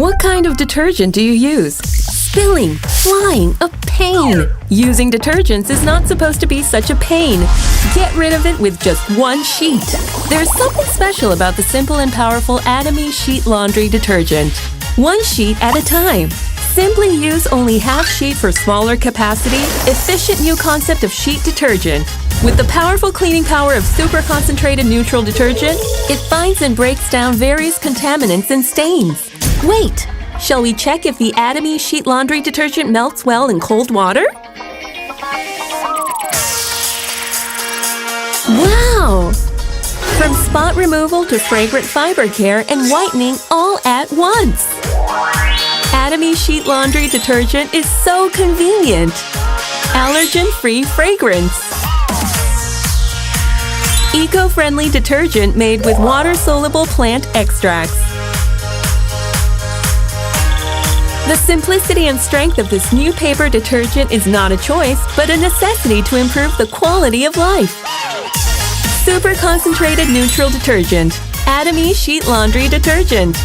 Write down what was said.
What kind of detergent do you use? Spilling, flying, a pain. Using detergents is not supposed to be such a pain. Get rid of it with just one sheet. There's something special about the simple and powerful Atomy sheet laundry detergent. One sheet at a time. Simply use only half sheet for smaller capacity, efficient new concept of sheet detergent. With the powerful cleaning power of super concentrated neutral detergent, it finds and breaks down various contaminants and stains. Wait, shall we check if the Atomy sheet laundry detergent melts well in cold water? Wow! From spot removal to fragrant fiber care and whitening all at once. Atomy sheet laundry detergent is so convenient. Allergen-free fragrance. Eco-friendly detergent made with water-soluble plant extracts. The simplicity and strength of this new paper detergent is not a choice, but a necessity to improve the quality of life. Super concentrated neutral detergent. Atomy sheet laundry detergent.